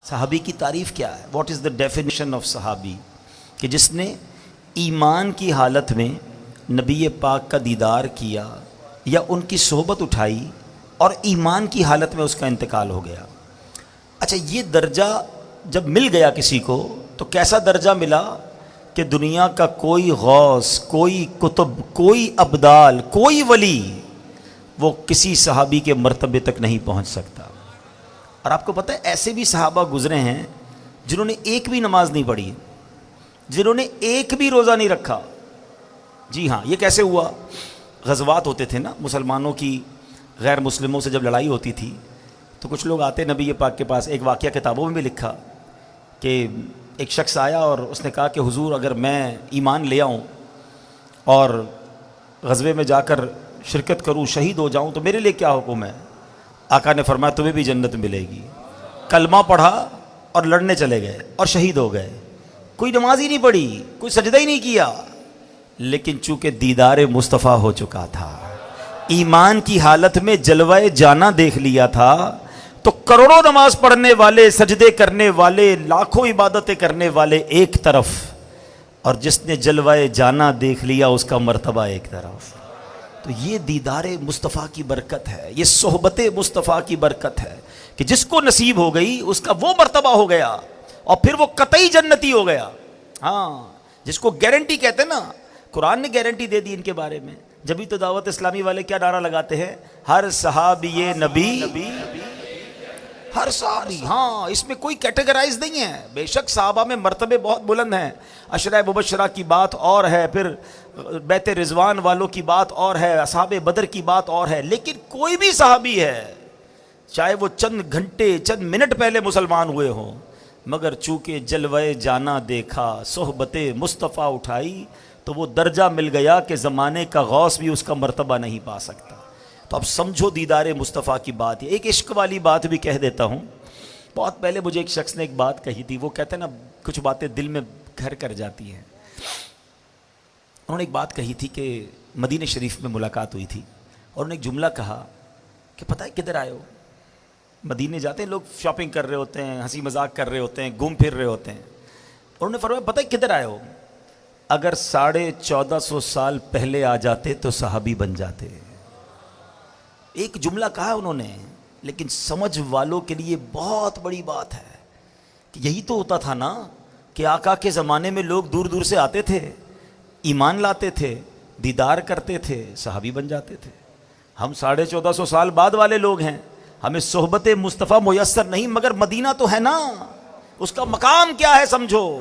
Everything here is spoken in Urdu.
صحابی کی تعریف کیا ہے؟ What is the definition of صحابی؟ کہ جس نے ایمان کی حالت میں نبی پاک کا دیدار کیا یا ان کی صحبت اٹھائی اور ایمان کی حالت میں اس کا انتقال ہو گیا۔ اچھا، یہ درجہ جب مل گیا کسی کو تو کیسا درجہ ملا کہ دنیا کا کوئی غوث، کوئی کتب، کوئی ابدال، کوئی ولی وہ کسی صحابی کے مرتبے تک نہیں پہنچ سکتا۔ اور آپ کو پتہ ہے ایسے بھی صحابہ گزرے ہیں جنہوں نے ایک بھی نماز نہیں پڑھی، جنہوں نے ایک بھی روزہ نہیں رکھا۔ جی ہاں، یہ کیسے ہوا؟ غزوات ہوتے تھے نا مسلمانوں کی، غیر مسلموں سے جب لڑائی ہوتی تھی تو کچھ لوگ آتے نبی پاک کے پاس۔ ایک واقعہ کتابوں میں بھی لکھا کہ ایک شخص آیا اور اس نے کہا کہ حضور اگر میں ایمان لے آؤں اور غزوے میں جا کر شرکت کروں، شہید ہو جاؤں تو میرے لیے کیا حکم ہے؟ آقا نے فرمایا تمہیں بھی جنت ملے گی۔ کلمہ پڑھا اور لڑنے چلے گئے اور شہید ہو گئے۔ کوئی نماز ہی نہیں پڑھی، کوئی سجدہ ہی نہیں کیا، لیکن چونکہ دیدار مصطفیٰ ہو چکا تھا، ایمان کی حالت میں جلوہ جانا دیکھ لیا تھا، تو کروڑوں نماز پڑھنے والے، سجدے کرنے والے، لاکھوں عبادتیں کرنے والے ایک طرف، اور جس نے جلوہ جانا دیکھ لیا اس کا مرتبہ ایک طرف۔ تو یہ دیدار مصطفیٰ کی برکت ہے، یہ صحبت مصطفیٰ کی برکت ہے کہ جس کو نصیب ہو گئی اس کا وہ مرتبہ ہو گیا اور پھر وہ قطعی جنتی ہو گیا۔ ہاں، جس کو گارنٹی کہتے ہیں نا، قرآن نے گارنٹی دے دی ان کے بارے میں۔ جبھی تو دعوت اسلامی والے کیا نعرہ لگاتے ہیں؟ ہر صحابی نبی، ہر صحابی۔ ہاں، اس میں کوئی کیٹیگرائز نہیں ہے۔ بے شک صحابہ میں مرتبے بہت بلند ہیں، عشرہ مبشرہ کی بات اور ہے، پھر بیت رضوان والوں کی بات اور ہے، اصحاب بدر کی بات اور ہے، لیکن کوئی بھی صحابی ہے چاہے وہ چند گھنٹے، چند منٹ پہلے مسلمان ہوئے ہوں، مگر چونکہ جلوہ جانا دیکھا، صحبت مصطفیٰ اٹھائی، تو وہ درجہ مل گیا کہ زمانے کا غوث بھی اس کا مرتبہ نہیں پا سکتا۔ تو اب سمجھو دیدار مصطفیٰ کی بات۔ ایک عشق والی بات بھی کہہ دیتا ہوں۔ بہت پہلے مجھے ایک شخص نے ایک بات کہی تھی، وہ کہتے ہیں نا کچھ باتیں دل میں گھر کر جاتی ہیں۔ انہوں نے ایک بات کہی تھی کہ مدینہ شریف میں ملاقات ہوئی تھی اور انہوں نے ایک جملہ کہا کہ پتہ ہے کدھر آئے ہو؟ مدینے جاتے ہیں لوگ، شاپنگ کر رہے ہوتے ہیں، ہنسی مذاق کر رہے ہوتے ہیں، گھوم پھر رہے ہوتے ہیں۔ انہوں نے فرمایا پتہ ہے کدھر آئے ہو؟ اگر 1450 سال پہلے آ جاتے تو صحابی بن جاتے۔ ایک جملہ کہا انہوں نے، لیکن سمجھ والوں کے لیے بہت بڑی بات ہے کہ یہی تو ہوتا تھا نا کہ آقا کے زمانے میں لوگ دور دور سے آتے تھے، ایمان لاتے تھے، دیدار کرتے تھے، صحابی بن جاتے تھے۔ ہم 1450 سال بعد والے لوگ ہیں، ہمیں صحبت مصطفیٰ میسر نہیں، مگر مدینہ تو ہے نا، اس کا مقام کیا ہے سمجھو۔